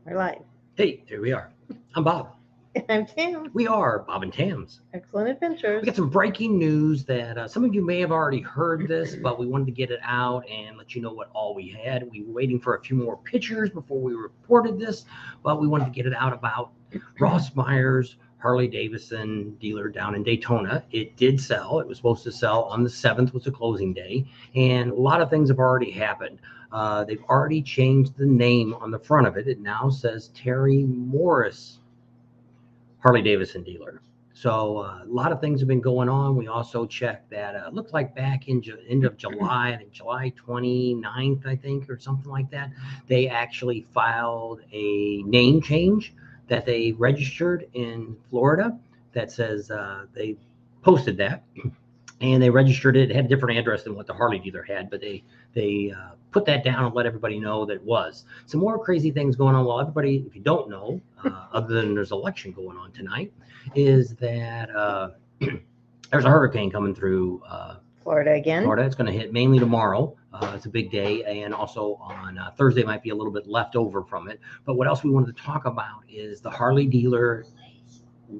We're live. Hey, here we are. I'm Bob. I'm Tam. We are Bob and Tams. Excellent adventures. We got some breaking news that some of you may have already heard this, but we wanted to get it out and let you know what all we had. We were waiting for a few more pictures before we reported this, but we wanted to get it out about Rossmeyer's Harley Davidson dealer down in Daytona. It did sell. It was supposed to sell on the 7th, was the closing day, and a lot of things have already happened. They've already changed the name on the front of it. It now says Terry Morris Harley Davidson dealer. So a lot of things have been going on. We also checked that it looked like back in end of July, I think July 29th, I think, or something like that, they actually filed a name change that they registered in Florida that says they posted that and they registered it. It had a different address than what the Harley dealer had, but they put that down and let everybody know that it was. Some more crazy things going on. Well, everybody, if you don't know, other than there's election going on tonight, is that there's a hurricane coming through Florida again. Florida. It's going to hit mainly tomorrow. It's a big day, and also on Thursday might be a little bit left over from it. But what else we wanted to talk about is the Harley dealer,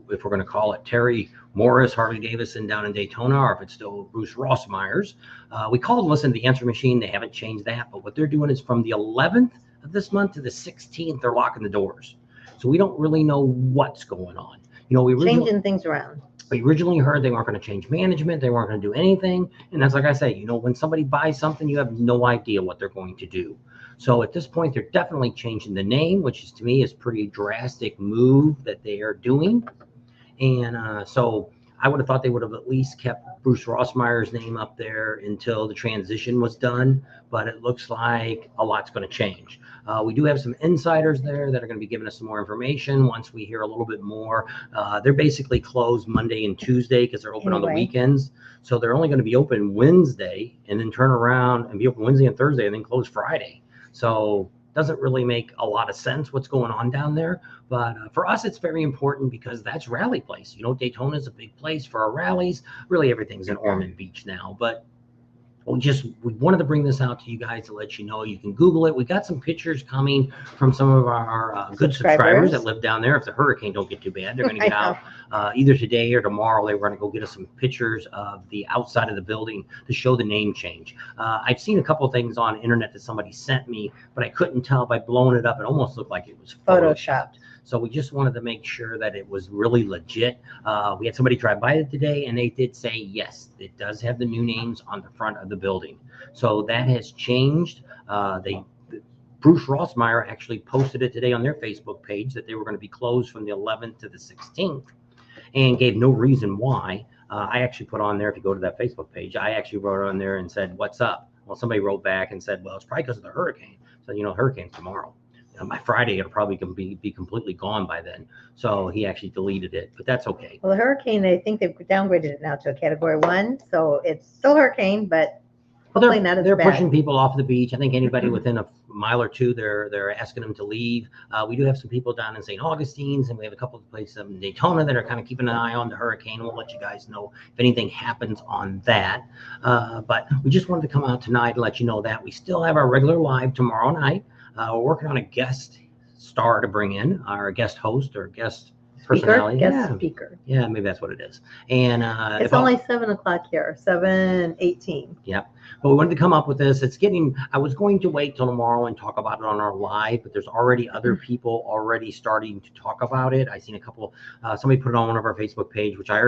if we're going to call it Terry Morris Harley Davidson down in Daytona, or if it's still Bruce Rossmeyer's. We called and listened to the answer machine. They haven't changed that, but what they're doing is from the 11th of this month to the 16th, they're locking the doors. So we don't really know what's going on. You know, changing things around. We originally heard they weren't going to change management. They weren't going to do anything. And that's like I say, you know, when somebody buys something, you have no idea what they're going to do. So at this point, they're definitely changing the name, which is to me is pretty drastic move that they are doing. And so I would have thought they would have at least kept Bruce Rossmeyer's name up there until the transition was done, but it looks like a lot's going to change. We do have some insiders there that are going to be giving us some more information once we hear a little bit more. They're basically closed Monday and Tuesday because they're open on the weekends. So they're only going to be open Wednesday and then turn around and be open Wednesday and Thursday and then close Friday. So doesn't really make a lot of sense what's going on down there. But for us, it's very important because that's rally place. You know, Daytona is a big place for our rallies. Really, everything's in Ormond Beach now. But we wanted to bring this out to you guys to let you know. You can Google it. We got some pictures coming from some of our good subscribers that live down there. If the hurricane don't get too bad, they're going to get out either today or tomorrow. They were going to go get us some pictures of the outside of the building to show the name change. I've seen a couple of things on internet that somebody sent me, but I couldn't tell by blowing it up. It almost looked like it was photoshopped. So we just wanted to make sure that it was really legit. We had somebody drive by it today, and they did say, yes, it does have the new names on the front of the building. So that has changed. Bruce Rossmeyer actually posted it today on their Facebook page that they were going to be closed from the 11th to the 16th and gave no reason why. I actually put on there, if you go to that Facebook page, I actually wrote on there and said, what's up? Well, somebody wrote back and said, well, it's probably because of the hurricane. So, you know, hurricane's tomorrow. By Friday, it'll probably be completely gone by then. So he actually deleted it, but that's okay. Well, the hurricane, I think they've downgraded it now to a category 1. So it's still a hurricane, but hopefully not as bad. They're pushing people off the beach. I think anybody within a mile or two, they're asking them to leave. We do have some people down in St. Augustine's, and we have a couple of places in Daytona that are kind of keeping an eye on the hurricane. We'll let you guys know if anything happens on that. But we just wanted to come out tonight and let you know that we still have our regular live tomorrow night. We're working on a guest star to bring in, our guest host or guest personality. Speaker. Yeah, maybe that's what it is. And it's only 7 o'clock here, 7:18. Yep. But we wanted to come up with this. I was going to wait till tomorrow and talk about it on our live, but there's already other people already starting to talk about it. I seen a couple, somebody put it on one of our Facebook page, which I've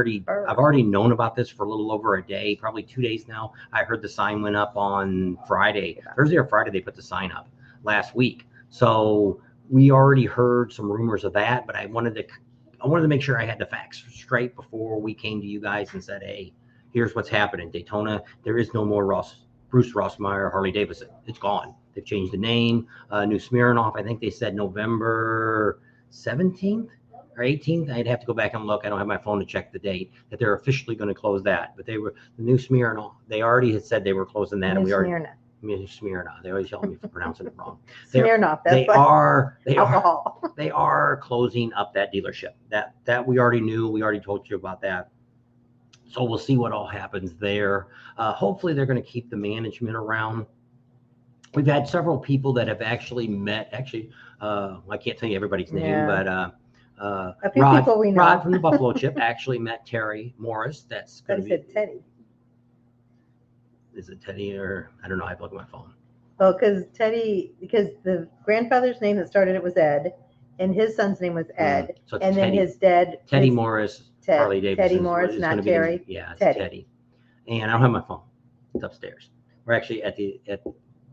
already known about this for a little over a day, probably 2 days now. I heard the sign went up on Friday, Thursday or Friday, they put the sign up last week. So we already heard some rumors of that, but I wanted to make sure I had the facts straight before we came to you guys and said, hey, here's what's happening. Daytona, there is no more Bruce Rossmeyer Harley Davidson. It's gone. They've changed the name. New Smirnoff, I think they said November 17th or 18th. I'd have to go back and look. I don't have my phone to check the date that they're officially going to close that. But the new Smirnoff, they already had said they were closing that. Smirnoff. They always tell me for pronouncing it wrong. Smirnoff. They are closing up that dealership. That we already knew. We already told you about that. So we'll see what all happens there. Hopefully they're going to keep the management around we've had several people that have actually met. Actually, I can't tell you everybody's name, Yeah. but A few people we know. Rod from the Buffalo Chip actually met Terry Morris. That's But going he to be said Teddy. Is it Teddy or I don't know. I have to look at my phone. Oh, because the grandfather's name that started it was Ed, and his son's name was Ed, So it's and then Teddy. his dad, Teddy his Morris, Ted, Harley Davidson. Teddy Morris, is not gonna be Terry. yeah, it's Teddy. Teddy. And I don't have my phone. It's upstairs. We're actually at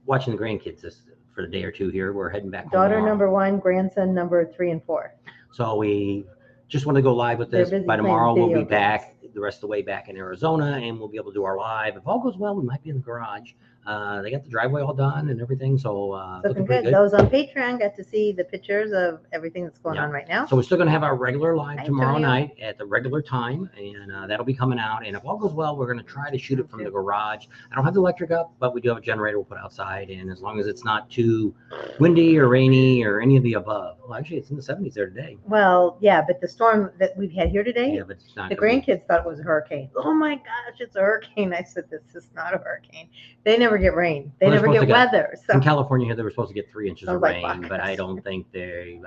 watching the grandkids for a day or two here. We're heading back home Daughter tomorrow. number 1, grandson number 3 and 4. So we just want to go live with They're this. busy By playing tomorrow, we'll be video back the rest of the way back in Arizona, and we'll be able to do our live. If all goes well, we might be in the garage. They got the driveway all done and everything, so Looking pretty good. Those on Patreon got to see the pictures of everything that's going on right now. So we're still going to have our regular live Hi, tomorrow Antonio. night at the regular time, and that'll be coming out. And if all goes well, we're going to try to shoot it from the garage. I don't have the electric up, but we do have a generator we'll put outside. And as long as it's not too windy or rainy or any of the above. Well, actually, it's in the 70s there today. Well, yeah, but the storm that we've had here today, Yeah, but it's not the gonna be- grandkids thought it was a hurricane. Oh my gosh, it's a hurricane. I said, this is not a hurricane. They never get rain. They Well, they're never get supposed to weather. So In California here, they were supposed to get 3 inches I of was like, rain, wow. but I don't think they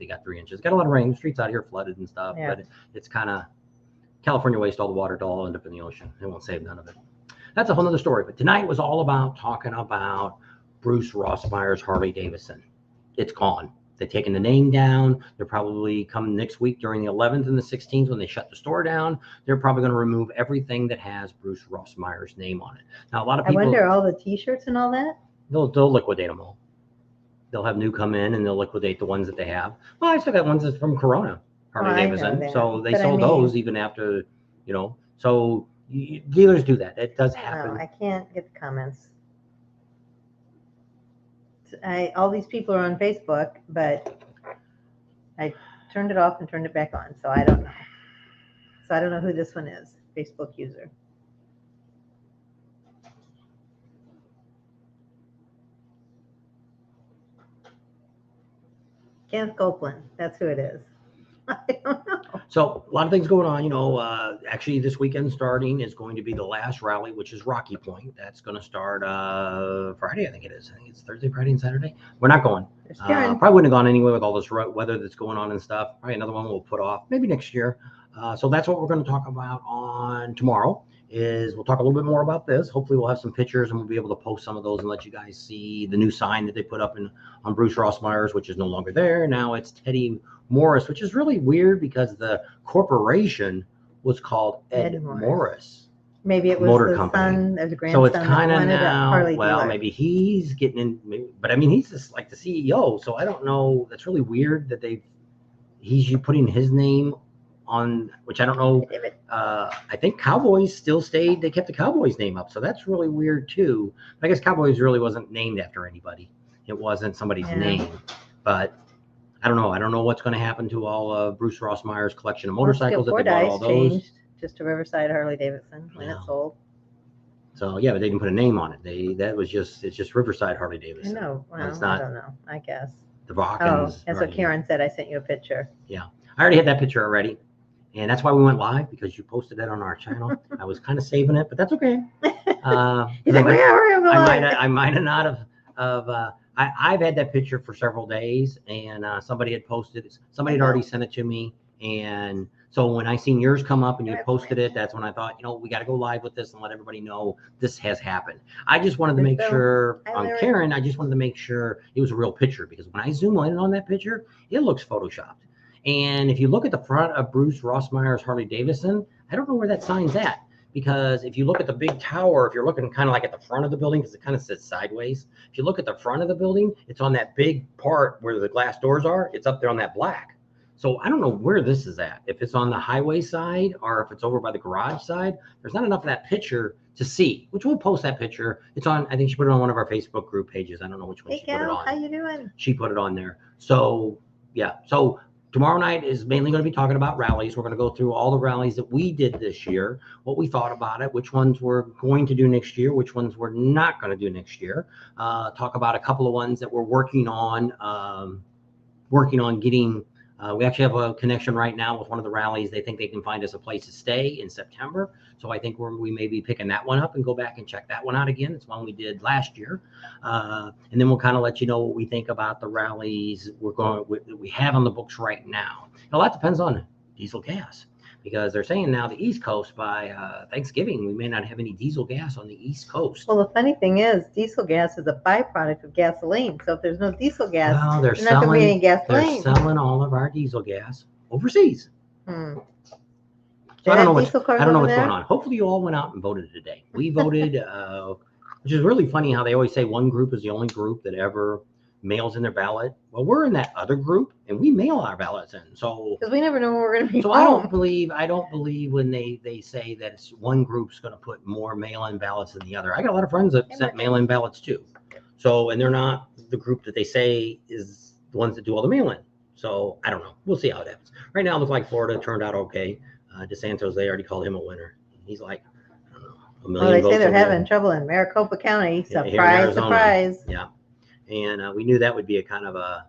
got 3 inches. Got a lot of rain. The streets out here flooded and stuff, Yeah. but it's kind of California waste all the water to all end up in the ocean. It won't save none of it. That's a whole nother story. But tonight was all about talking about Bruce Rossmeyer's Harley Davidson. It's gone. They've taken the name down. They're probably coming next week during the 11th and the 16th when they shut the store down. They're probably going to remove everything that has Bruce Rossmeyer's name on it. Now, a lot of people, I wonder, all the T-shirts and all that. they'll liquidate them all. They'll have new come in and they'll liquidate the ones that they have. Well, I still got ones that's from Corona, Harley Oh, I know Davidson. that. So they But I sold mean- those even after, So dealers do that. It does No, happen. I can't get the comments. All these people are on Facebook, but I turned it off and turned it back on, so I don't know. So I don't know who this one is, Facebook user. Kenneth Copeland, that's who it is. I don't know. So a lot of things going on. Actually, this weekend starting is going to be the last rally, which is Rocky Point. That's going to start Friday, I think it is. I think it's Thursday, Friday, and Saturday. We're not going. There's Karen. Probably wouldn't have gone anyway with all this weather that's going on and stuff. Probably another one we'll put off maybe next year. So that's what we're going to talk about on tomorrow. We'll talk a little bit more about this. Hopefully we'll have some pictures and we'll be able to post some of those and let you guys see the new sign that they put up on Bruce Rossmeyer's, which is no longer there. Now it's Teddy Morris, which is really weird because the corporation was called Ed Morris. Maybe it was Motor the company. son or the grandson. So it's kind of wanted a now, Harley well, dealer. maybe he's getting in, but I mean, he's just like the CEO. So I don't know. That's really weird that he's putting his name on, which I don't know. I think Cowboys still stayed. They kept the Cowboys name up. So that's really weird too. I guess Cowboys really wasn't named after anybody. It wasn't somebody's name, but I don't know. I don't know what's going to happen to all of Bruce Rossmeyer's collection of motorcycles that they bought all those. Changed just to Riverside Harley Davidson when it sold. So yeah, but they didn't put a name on it. It's just Riverside Harley Davidson. I know. Well, it's not I don't know. I guess. The Rockins. Oh, that's what Karen said. I sent you a picture. Yeah, I already had that picture already, and that's why we went live because you posted that on our channel. I was kind of saving it, but that's okay. He's like, I might have not have. I've had that picture for several days, and somebody had posted it. Somebody had already sent it to me, and so when I seen yours come up and you posted it, that's when I thought, we got to go live with this and let everybody know this has happened. I just wanted to make sure on Karen. I just wanted to make sure it was a real picture because when I zoom in on that picture, it looks photoshopped. And if you look at the front of Bruce Rossmeyer's Harley Davidson, I don't know where that sign's at. Because if you look at the big tower, if you're looking kind of like at the front of the building, because it kind of sits sideways. If you look at the front of the building, it's on that big part where the glass doors are. It's up there on that black. So I don't know where this is at. If it's on the highway side or if it's over by the garage side, there's not enough of that picture to see, which we'll post that picture. It's on, I think she put it on one of our Facebook group pages. I don't know which one she put it on. How you doing? She put it on there. So yeah. So tomorrow night is mainly going to be talking about rallies. We're going to go through all the rallies that we did this year, what we thought about it, which ones we're going to do next year, which ones we're not going to do next year. Talk about a couple of ones that we're working on getting We actually have a connection right now with one of the rallies. They think they can find us a place to stay in September. So I think we may be picking that one up and go back and check that one out again. It's one we did last year. And then we'll kind of let you know what we think about the rallies we have on the books right now. And a lot depends on diesel gas, because they're saying now the East Coast by Thanksgiving, we may not have any diesel gas on the East Coast. Well, the funny thing is, diesel gas is a byproduct of gasoline. So if there's no diesel gas, Well, there's not going to be any gasoline. They're selling all of our diesel gas overseas. So I don't know what's going on. Hopefully you all went out and voted today. We voted, which is really funny how they always say one group is the only group that ever mails in their ballot. Well, we're in that other group and we mail our ballots in. So because we never know when we're going to be so home. I don't believe when they say that it's one group's going to put more mail-in ballots than the other. I got a lot of friends that sent mail-in ballots too. So, and they're not the group that they say is the ones that do all the mail-in. So I don't know. We'll see how it happens. Right now it looks like Florida turned out okay. DeSantis, they already called him a winner. He's like, I don't know, a million votes. Well, they say they're having trouble in Maricopa County. Surprise, surprise. Yeah. And we knew that would be a kind of a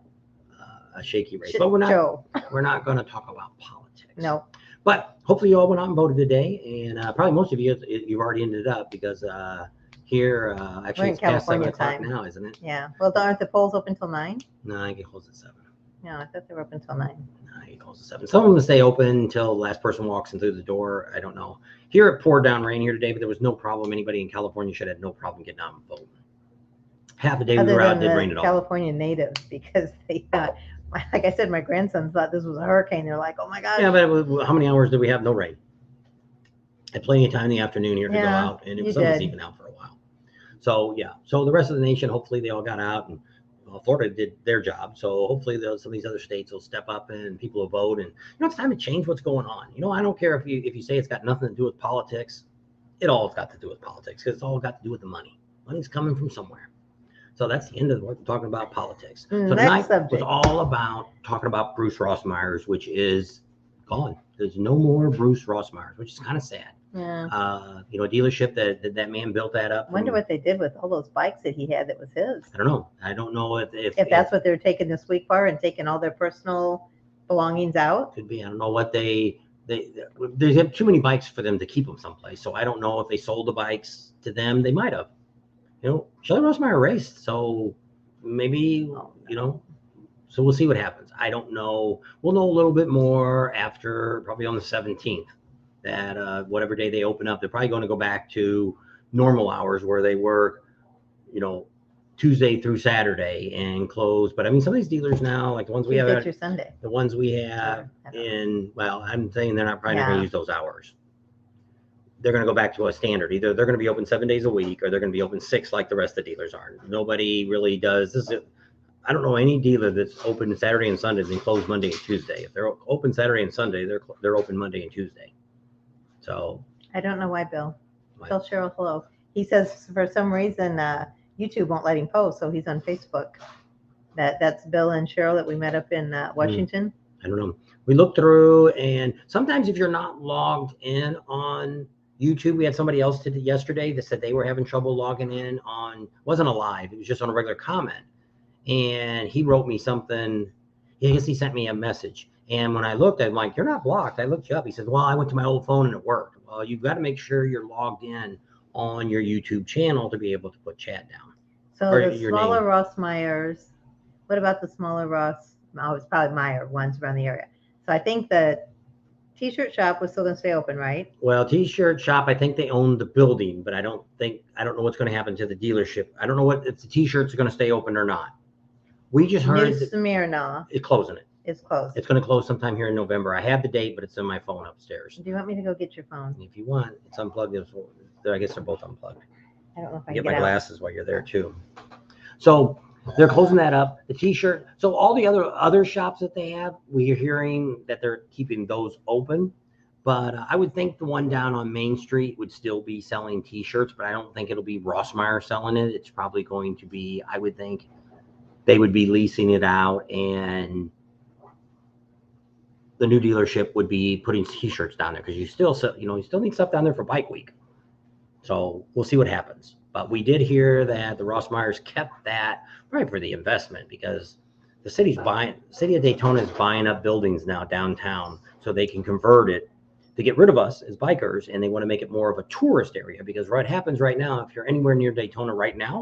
shaky race, but we're not going to talk about politics. No. But hopefully you all went out and voted today, and probably most of you've already ended up, because here actually it's past 7 o'clock now, isn't it? Yeah. Well, aren't the polls open till 9? No, I think it closes at 7. No, I thought they were open till 9. No, it closes at 7. Some of them stay open until the last person walks in through the door. I don't know. Here it poured down rain here today, but there was no problem. Anybody in California should have no problem getting out and voting. Half the day we were out, didn't rain at all. California natives, because they thought, like I said, my grandsons thought this was a hurricane. They're like, oh my God. Yeah, but how many hours did we have no rain? Had plenty of time in the afternoon here to go out, and it was almost even out for a while. So yeah, so the rest of the nation, hopefully they all got out, and Florida did their job. So hopefully some of these other states will step up and people will vote. And it's time to change what's going on. I don't care if you say it's got nothing to do with politics. It all's got to do with politics, because it's all got to do with the money. Money's coming from somewhere. So that's the end of what we're talking about, politics. So tonight was all about talking about Bruce Rossmeyer's, which is gone. There's no more Bruce Rossmeyer's, which is kind of sad. Yeah. A dealership that man built that up. I wonder what they did with all those bikes that he had that was his. I don't know. I don't know if that's what they're taking this week for, and taking all their personal belongings out. Could be. I don't know what they have too many bikes for them to keep them someplace. So I don't know if they sold the bikes to them. They might have. Shelley Rossmeyer raced, so maybe, so we'll see what happens. I don't know. We'll know a little bit more after, probably on the 17th, that whatever day they open up, they're probably going to go back to normal hours where they work, Tuesday through Saturday and close. But I mean, some of these dealers now, like the ones we have, Tuesday through Sunday. The ones we have I'm saying they're probably not going to use those hours. They're going to go back to a standard. Either they're going to be open 7 days a week, or they're going to be open 6 like the rest of the dealers are. Nobody really does this. I don't know any dealer that's open Saturday and Sundays and closed Monday and Tuesday. If they're open Saturday and Sunday, they're open Monday and Tuesday. So I don't know why, Bill. Tell Cheryl hello. He says for some reason YouTube won't let him post, so he's on Facebook. That's Bill and Cheryl that we met up in Washington. I don't know. We looked through, and sometimes if you're not logged in on YouTube, we had somebody else did it yesterday that said they were having trouble logging in on, wasn't a live, it was just on a regular comment. And he wrote me something. I guess he sent me a message. And when I looked, I'm like, you're not blocked. I looked you up. He said, well, I went to my old phone and it worked. Well, you've got to make sure you're logged in on your YouTube channel to be able to put chat down. So the smaller Rossmeyers, what about the smaller Ross? Oh, it's probably Meyer ones around the area. So I think that T-shirt shop was still going to stay open, right? Well, T-shirt shop, I think they own the building, but I don't know what's going to happen to the dealership. I don't know if the T-shirts are going to stay open or not. We just heard New Smyrna. It's closing it. It's closed. It's going to close sometime here in November. I have the date, but it's in my phone upstairs. Do you want me to go get your phone? If you want, it's unplugged. I guess they're both unplugged. I don't know if I can get my glasses while you're there too. So they're closing that up. The T-shirt. So all the other shops that they have, we're hearing that they're keeping those open. But I would think the one down on Main Street would still be selling T-shirts, but I don't think it'll be Rossmeyer selling it. It's probably going to be, I would think, they would be leasing it out, and the new dealership would be putting T-shirts down there, because you still need stuff down there for Bike Week. So we'll see what happens. But we did hear that the Rossmeyers kept that probably for the investment, because the city of Daytona is buying up buildings now downtown so they can convert it to get rid of us as bikers, and they want to make it more of a tourist area, because what happens right now, if you're anywhere near Daytona right now,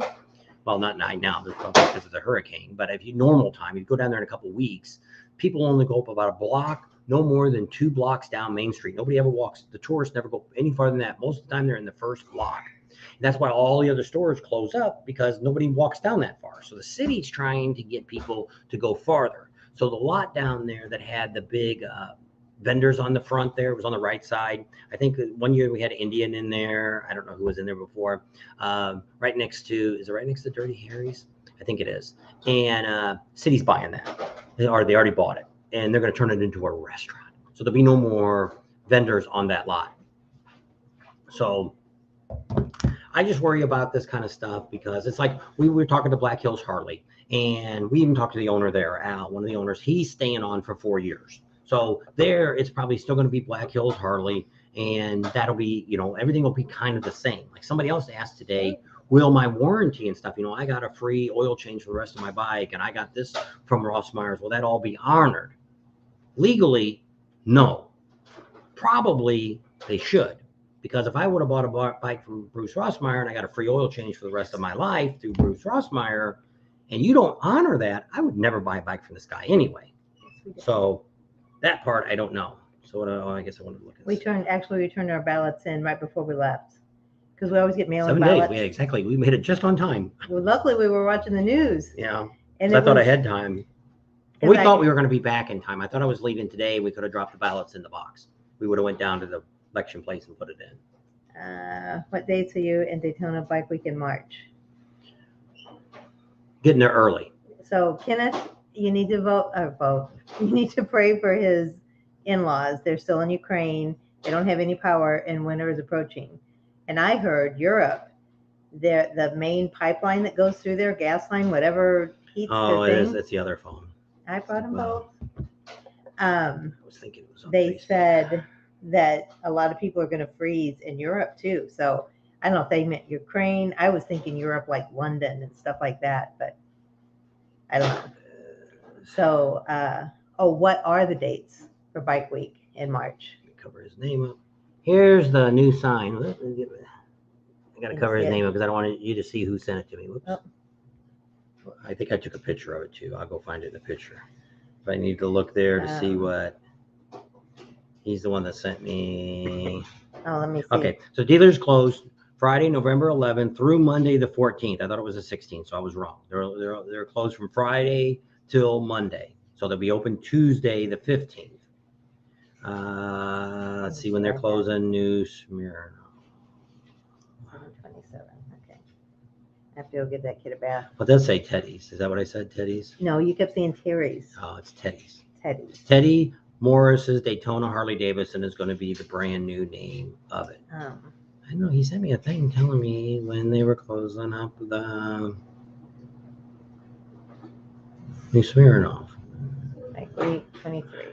well, not right now, because of the hurricane, but if you normal time, you go down there in a couple of weeks, people only go up about a block, no more than 2 blocks down Main Street. Nobody ever walks. The tourists never go any farther than that. Most of the time, they're in the first block. And that's why all the other stores close up, because nobody walks down that far. So the city's trying to get people to go farther. So the lot down there that had the big vendors on the front there, was on the right side. I think one year we had Indian in there. I don't know who was in there before. Right next to, is it right next to Dirty Harry's? I think it is. And city's buying that. They already bought it. And they're going to turn it into a restaurant. So there'll be no more vendors on that lot. So I just worry about this kind of stuff, because it's like we were talking to Black Hills Harley, and we even talked to the owner there, Al, one of the owners. He's staying on for 4 years. So there, it's probably still going to be Black Hills Harley, and that'll be, everything will be kind of the same. Like somebody else asked today, will my warranty and stuff, I got a free oil change for the rest of my bike, and I got this from Rossmeyer. Will that all be honored? Legally, no. Probably they should. Because if I would have bought a bike from Bruce Rossmeyer and I got a free oil change for the rest of my life through Bruce Rossmeyer, and you don't honor that, I would never buy a bike from this guy anyway. So that part, I don't know. So I guess I wanted to look at this. We turned our ballots in right before we left, because we always get mail-in 7 ballots. days. Yeah, exactly. We made it just on time. Well, luckily we were watching the news. Yeah. And I thought I had time. We thought we were going to be back in time. I thought I was leaving today. We could have dropped the ballots in the box. We would have went down to the election place and put it in. What dates are you in Daytona Bike Week in March? Getting there early. So Kenneth, you need to vote. You need to pray for his in-laws. They're still in Ukraine. They don't have any power, and winter is approaching. And I heard Europe, the main pipeline that goes through their gas line, whatever heats Oh, the it thing. is. It's the other phone. I brought them both. I was thinking it was on They Facebook. said that a lot of people are going to freeze in Europe too. So I don't know if they meant Ukraine. I was thinking Europe, like London and stuff like that, but I don't know. So, what are the dates for Bike Week in March? Cover his name up. Here's the new sign. I got to cover his name up because I don't want you to see who sent it to me. Whoops. Oh. I think I took a picture of it too. I'll go find it in the picture. But I need to look there to see what. He's the one that sent me. Oh, let me see. Okay, so dealers closed Friday, November 11th through Monday the 14th. I thought it was the 16th, so I was wrong. They're closed from Friday till Monday. So they'll be open Tuesday the 15th. Let's see when they're closing. New Smyrna. 7/27. Okay. I have to go give that kid a bath. Well, it does say Teddy's. Is that what I said, Teddy's? No, you kept saying Terry's. Oh, it's Teddy's. Teddy's. Teddy Morris's Daytona Harley Davidson is going to be the brand new name of it. I know he sent me a thing telling me when they were closing up the New Smirnoff. Bike Week 23.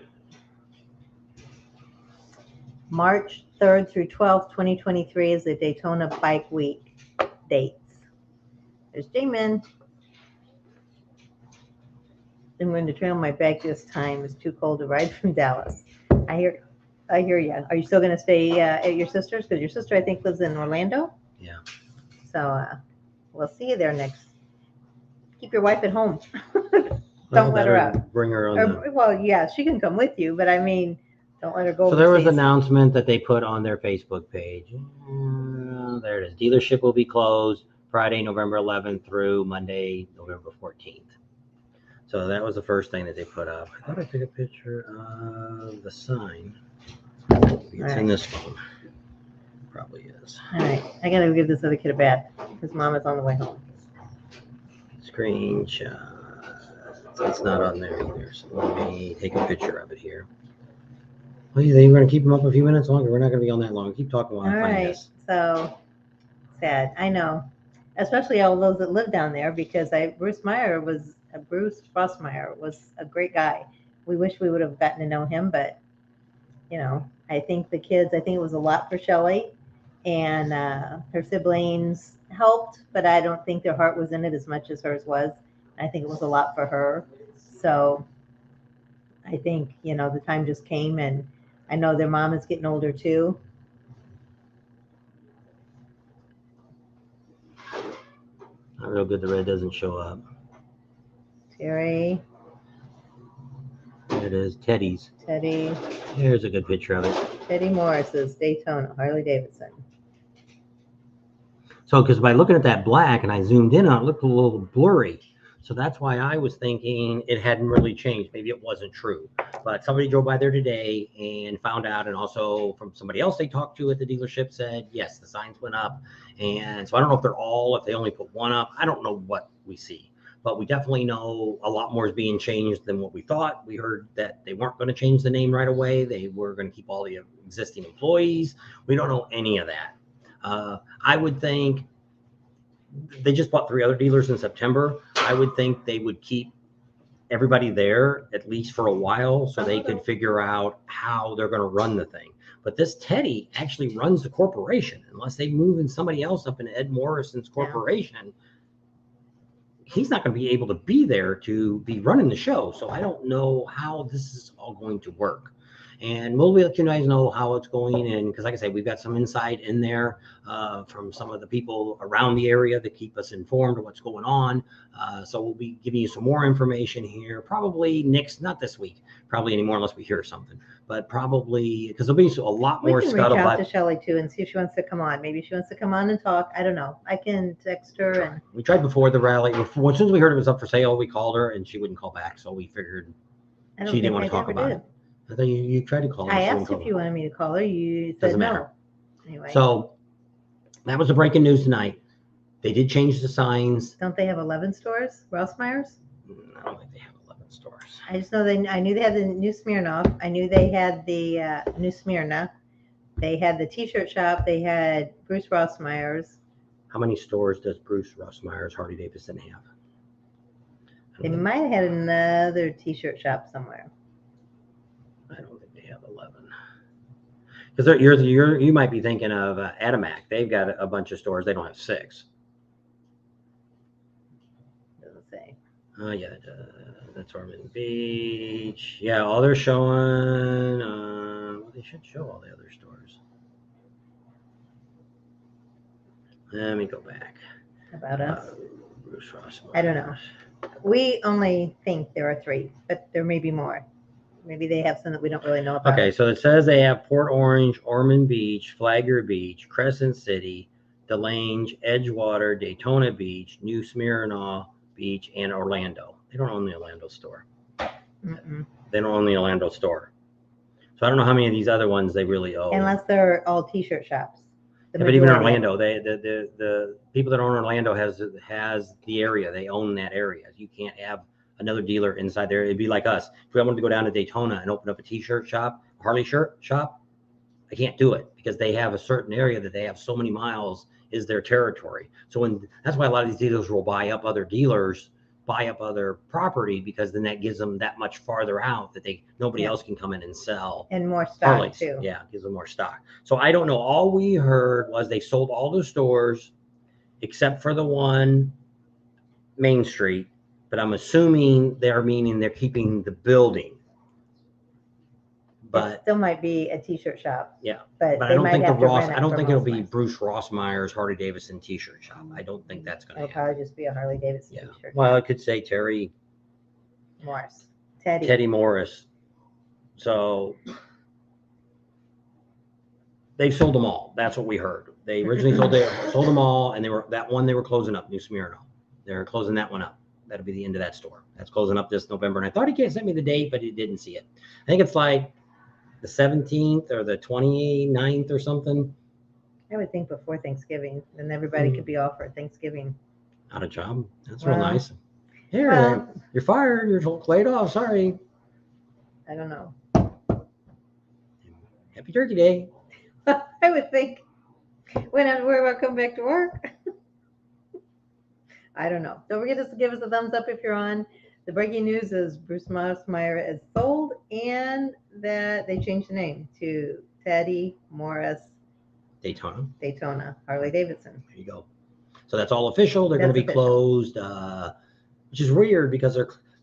March 3rd through 12th, 2023 is the Daytona Bike Week dates. There's J-Man. I'm going to trail my bike this time. It's too cold to ride from Dallas. I hear you. Are you still going to stay at your sister's? Because your sister, I think, lives in Orlando. Yeah. So we'll see you there next. Keep your wife at home. Well, Don't let her out. Bring her on. Well, yeah, she can come with you, but I mean, don't let her go. So there was an overseas. announcement that they put on their Facebook page. There it is. Dealership will be closed Friday, November 11th through Monday, November 14th. So that was the first thing that they put up. I thought I took a picture of the sign. Maybe it's in this phone. Probably is. All right, I gotta give this other kid a bath because Mama's on the way home. Screenshot. It's not on there either. So let me take a picture of it here. Well, you think we're gonna keep them up a few minutes longer? We're not gonna be on that long. Keep talking while I All find right, this. so sad. I know, especially all those that live down there because Bruce Rossmeyer was a great guy. We wish we would have gotten to know him, but I think it was a lot for Shelley, and her siblings helped, but I don't think their heart was in it as much as hers was. I think it was a lot for her. So I think, the time just came, and I know their mom is getting older too. Not real good. The red doesn't show up. Terry, There it is. Teddy's. Teddy, Here's a good picture of it. Teddy Morris's Daytona, Harley Davidson. So, because by looking at that black and I zoomed in on it, looked a little blurry. So that's why I was thinking it hadn't really changed. Maybe it wasn't true. But somebody drove by there today and found out, and also from somebody else they talked to at the dealership said, yes, the signs went up. And so I don't know if they only put one up. I don't know what we see. But we definitely know a lot more is being changed than what we thought. We heard that they weren't going to change the name right away. They were going to keep all the existing employees. We don't know any of that. I would think they just bought 3 other dealers in September. I would think they would keep everybody there at least for a while so they could figure out how they're going to run the thing. But this Teddy actually runs the corporation. Unless they move in somebody else up in Ed Morrison's corporation, he's not going to be able to be there to be running the show. So I don't know how this is all going to work. And we'll let you guys know how it's going. And because like I say, we've got some insight in there from some of the people around the area that keep us informed of what's going on. So we'll be giving you some more information here, probably not this week, probably anymore unless we hear something, but probably because there'll be a lot more scuttlebutt. We can reach out to scuttlebutt. Shelley too and see if she wants to come on. Maybe she wants to come on and talk. I don't know. I can text her. And We tried before the rally. As soon as we heard it was up for sale, we called her and she wouldn't call back. So we figured I don't she didn't think want to I talk ever about did. it. I thought you tried to call her. I She asked wouldn't call if you wanted me to call her. You said Doesn't no. matter. Anyway, So that was the breaking news tonight. They did change the signs. don't they have 11 stores? Rossmeyer's? I don't think they have 11 stores. I just know I knew they had the new Smirnoff. I knew they had the new Smyrna. They had the T-shirt shop. They had Bruce Rossmeyer's. How many stores does Bruce Rossmeyer's Harley Davidson have? They might have had another T-shirt shop somewhere. I don't think they have 11. Because you might be thinking of Atomac. They've got a bunch of stores. They don't have 6. Doesn't say. Oh yeah, that's Ormond Beach. Yeah, all they're showing. Well, they should show all the other stores. Let me go back. About us. Bruce Rossmeyer. I don't know. We only think there are 3, but there may be more. Maybe they have some that we don't really know about. Okay, so it says they have Port Orange, Ormond Beach, Flagler Beach, Crescent City, DeLange, Edgewater, Daytona Beach, New Smyrna Beach, and Orlando. They don't own the Orlando store. Mm-mm. They don't own the Orlando store. So I don't know how many of these other ones they really own. Unless they're all T-shirt shops. Yeah, but even Orlando, the people that own Orlando has the area. They own that area. You can't have another dealer inside there. It'd be like us. If we wanted to go down to Daytona and open up a T-shirt shop, a Harley shirt shop, I can't do it because they have a certain area that they have so many miles is their territory. So that's why a lot of these dealers will buy up other dealers, buy up other property, because then that gives them that much farther out that nobody else can come in and sell. And more stock Harleys. too. Yeah, gives them more stock. So I don't know. All we heard was they sold all the stores except for the one Main Street. But I'm assuming they're keeping the building. But it still might be a T-shirt shop. Yeah, but I don't think I don't think it'll be Bruce Rossmeyer's Harley Davidson T-shirt shop. I don't think that's going to It'll happen. probably just be a Harley Davidson Yeah. T-shirt. Well, it could say Terry Morris. Teddy Morris. So they sold them all. That's what we heard. They originally sold them all, and they were closing up, New Smyrna. They're closing that one up. That'll be the end of that store. That's closing up this November. And I thought he sent me the date, but he didn't see it. I think it's like the 17th or the 29th or something. I would think before Thanksgiving, then everybody could be off for Thanksgiving. Not a job. That's real nice. Here, you're fired. You're laid off. Sorry. I don't know. Happy Turkey Day. I would think when we're about to come back to work. I don't know. Don't forget to give us a thumbs up if you're on. The breaking news is Bruce Rossmeyer is sold and that they changed the name to Teddy Morris Daytona Harley Davidson. There you go. So that's all official. They're going to be closed, which is weird because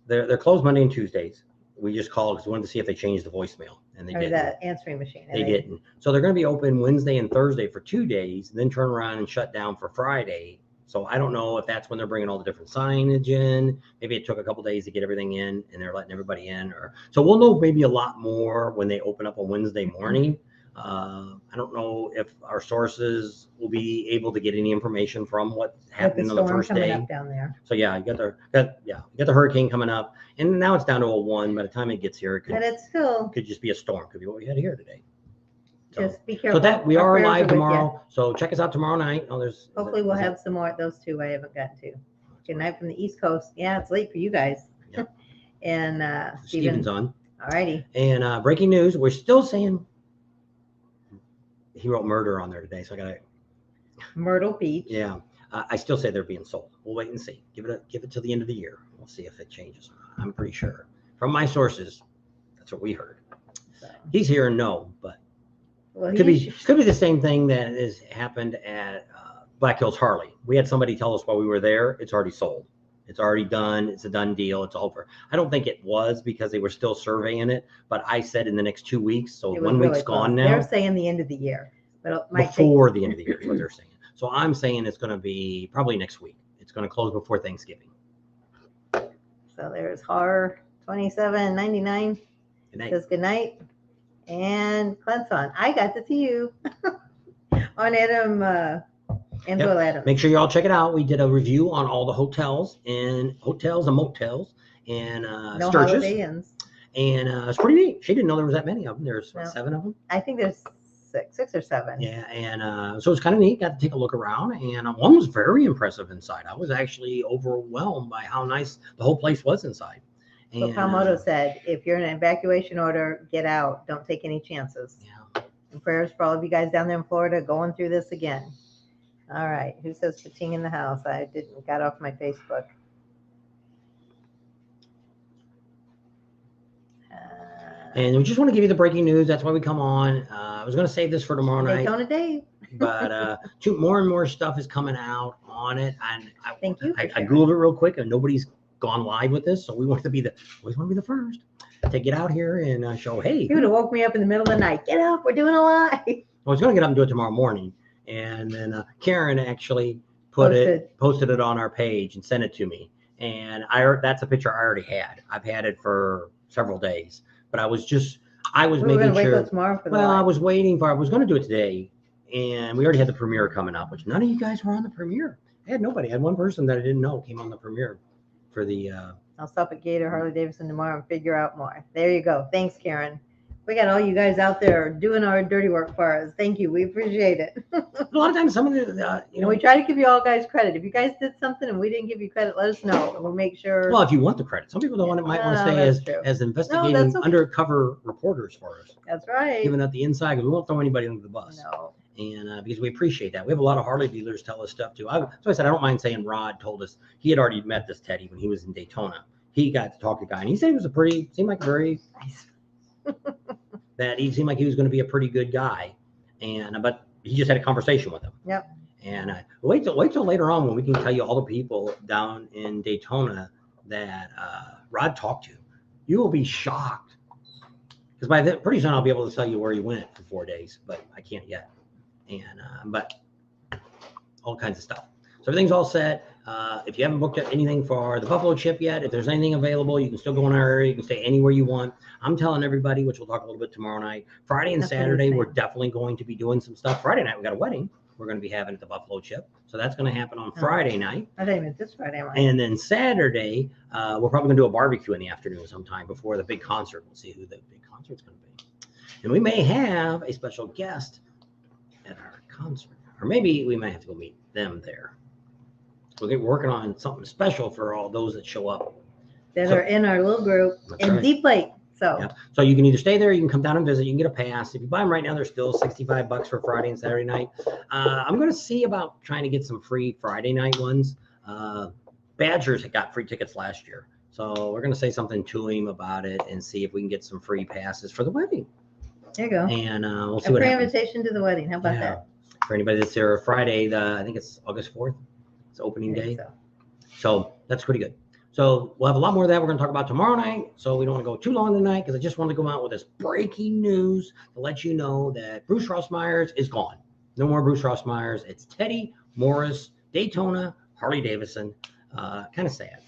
They're closed Monday and Tuesdays. We just called because we wanted to see if they changed the voicemail, and they Or didn't. that answering machine. They didn't. So they're going to be open Wednesday and Thursday for 2 days, then turn around and shut down for Friday. So I don't know if that's when they're bringing all the different signage in. Maybe it took a couple days to get everything in, and they're letting everybody in. Or so we'll know maybe a lot more when they open up on Wednesday morning. I don't know if our sources will be able to get any information from what happened on the first day. Up down there. So yeah, you got the hurricane coming up, and now it's down to a 1. By the time it gets here, it could, But it's still could just be a storm. Could be what we had here today. So, just be careful. so that we Our are prayers live with tomorrow. So check us out tomorrow night. Oh, there's Hopefully we'll have some more. Those 2 I haven't gotten to. Good night from the East Coast. Yeah, it's late for you guys. Yep. And Steven's on. All righty. And breaking news, we're still saying he wrote murder on there today. So I got to Myrtle Beach. Yeah. I still say they're being sold. We'll wait and see. Give it till the end of the year. We'll see if it changes. I'm pretty sure from my sources, that's what we heard. So, He's here and no, but well, could be the same thing that has happened at Black Hills Harley. We had somebody tell us while we were there, it's already sold. It's already done. It's a done deal. It's over. I don't think it was because they were still surveying it, but I said in the next 2 weeks. So 1 week's gone now. They're saying the end of the year, but it might before the end of the year is what they're saying. So I'm saying it's going to be probably next week. It's going to close before Thanksgiving. So there's HAR 2799. Good night. Says good night. And Clint's on. I got to see you on Adam, Angela Adams. Make sure you all check it out. We did a review on all the hotels and motels and No Sturgis. Holiday Inns. And it's pretty neat. She didn't know there was that many of them. There's 7 of them. I think there's six or seven. Yeah, and so it's kind of neat. Got to take a look around, and one was very impressive inside. I was actually overwhelmed by how nice the whole place was inside. So Palmoto said, if you're in an evacuation order, get out. Don't take any chances. Yeah. And prayers for all of you guys down there in Florida going through this again. All right. Who says Fating in the house? I got off my Facebook. And we just want to give you the breaking news. That's why we come on. I was going to save this for tomorrow night. Daytona Dave. But more and more stuff is coming out on it. And Thank you. I Googled it real quick, and nobody's gone live with this. So we want to be always want to be the first to get out here and show, hey. You would have woke me up in the middle of the night. Get up. We're doing a live. I was going to get up and do it tomorrow morning. And then Karen actually posted it on our page and sent it to me. And that's a picture I already had. I've had it for several days. But I was making sure. Tomorrow for I was waiting I was going to do it today, and we already had the premiere coming up, which none of you guys were on the premiere. I had nobody. I had one person that I didn't know came on the premiere for the. I'll stop at Gator Harley Davidson tomorrow and figure out more. There you go. Thanks, Karen. We got all you guys out there doing our dirty work for us. Thank you. We appreciate it. A lot of times, some of the we try to give you all guys credit. If you guys did something and we didn't give you credit, let us know, and we'll make sure. Well, if you want the credit, some people might want to stay as investigating undercover reporters for us. That's right. Even at the inside, because we won't throw anybody under the bus. No. And because we appreciate that. We have a lot of Harley dealers tell us stuff too. So I said, I don't mind saying Rod told us he had already met this Teddy when he was in Daytona. He got to talk to the guy, and he said he was seemed like very nice. That he seemed like he was going to be a pretty good guy, but he just had a conversation with him. Yep. And wait till later on when we can tell you all the people down in Daytona that Rod talked to. You will be shocked, because pretty soon I'll be able to tell you where he went for 4 days, but I can't yet. And but all kinds of stuff. So everything's all set. If you haven't booked anything for the Buffalo Chip yet, if there's anything available, you can still go in our area. You can stay anywhere you want. I'm telling everybody, which we'll talk a little bit tomorrow night. Friday and Saturday, we're definitely going to be doing some stuff. Friday night, we got a wedding we're going to be having at the Buffalo Chip. So that's going to happen on Friday night. I think it's this Friday night. And then Saturday, we're probably going to do a barbecue in the afternoon sometime before the big concert. We'll see who the big concert's going to be. And we may have a special guest at our concert. Or maybe we might have to go meet them there. We're working on something special for all those that show up. That are in our little group in Deep Lake. So. Yeah. So you can either stay there, you can come down and visit, you can get a pass. If you buy them right now, they're still $65 for Friday and Saturday night. I'm going to see about trying to get some free Friday night ones. Badgers got free tickets last year. So we're going to say something to him about it and see if we can get some free passes for the wedding. There you go. And we'll see what happens. A free invitation to the wedding. How about that? For anybody that's here Friday, I think it's August 4th. It's opening day. So that's pretty good. So we'll have a lot more of that we're going to talk about tomorrow night. So we don't want to go too long tonight because I just wanted to go out with this breaking news to let you know that Bruce Rossmeyer is gone. No more Bruce Rossmeyer. It's Teddy, Morris, Daytona, Harley Davidson. Kind of sad.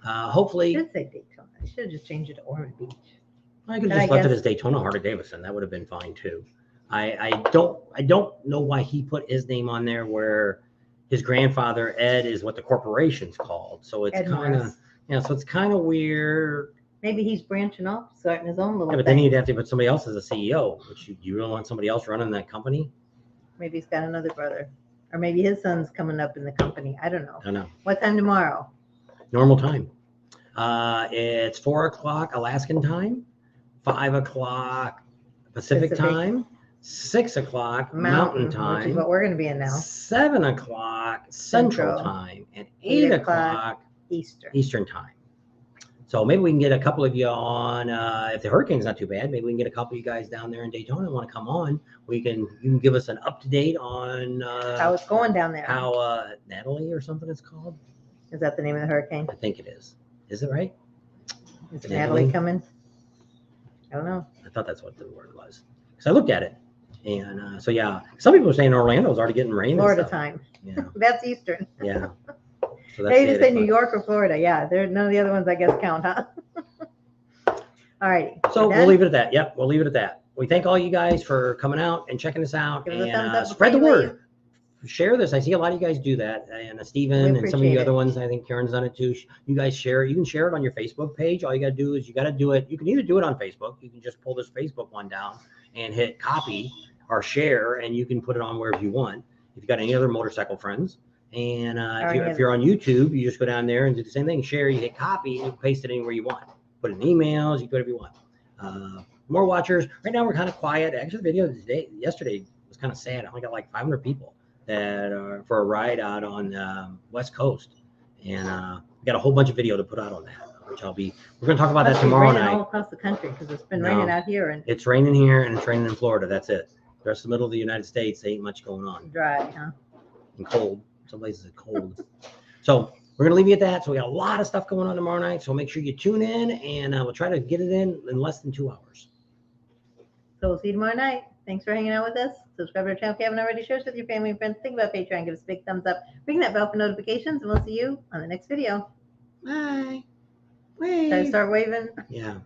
Hopefully. I should say Daytona. I should have just changed it to Ormond Beach. I could have just left it as Daytona Harley Davidson. That would have been fine too. I don't know why he put his name on there where his grandfather Ed is what the corporation's called. So it's kind of so it's kind of weird. Maybe he's branching off, starting his own little but then he'd have to put somebody else as a CEO. Which you really want somebody else running that company? Maybe he's got another brother, or maybe his son's coming up in the company. I don't know. I know. What time tomorrow? Normal time. It's 4:00 Alaskan time, 5:00 Pacific time, 6:00 Mountain time, which is what we're going to be in now. 7:00 Central time, and 8:00 Eastern time. So maybe we can get a couple of you on. If the hurricane's not too bad, maybe we can get a couple of you guys down there in Daytona want to come on. You can give us an up to date on how it's going down there. How Natalie or something it's called. Is that the name of the hurricane? I think it is. Is it right? Is Natalie coming? I don't know. I thought that's what the word was. Because I looked at it. And so, yeah. Some people are saying Orlando's already getting rain. Florida time. Yeah. That's Eastern. Yeah. So that's they just say New York or Florida. Yeah. None of the other ones, I guess, count, huh? All right. So we'll leave it at that. Yep. We'll leave it at that. We thank all you guys for coming out and checking us out. And spread the word. Share this. I see a lot of you guys do that, and Steven and some of you other ones. I think Karen's done it too. You guys share it. You can share it on your Facebook page. All you got to do is you got to do it. You can either do it on Facebook. You can just pull this Facebook one down and hit copy or share, and you can put it on wherever you want. If you got any other motorcycle friends, and if you're on YouTube, you just go down there and do the same thing. Share. You hit copy and paste it anywhere you want. Put it in emails. You do whatever you want. More watchers. Right now we're kind of quiet. Actually, the video yesterday was kind of sad. I only got like 500 people that are for a ride out on West Coast, and we got a whole bunch of video to put out on that, which we're going to talk about that tomorrow night. All across the country because it's been raining out here, and it's raining here and it's raining in Florida. That's it. The rest of the middle of the United States, ain't much going on. Dry, huh? And cold. Some places it's cold. So we're going to leave you at that. So we got a lot of stuff going on tomorrow night. So make sure you tune in, and we'll try to get it in less than 2 hours. So we'll see you tomorrow night. Thanks for hanging out with us. Subscribe to our channel if you haven't already. Share us with your family and friends. Think about Patreon. Give us a big thumbs up. Ring that bell for notifications, and we'll see you on the next video. Bye. Should I start waving? Yeah.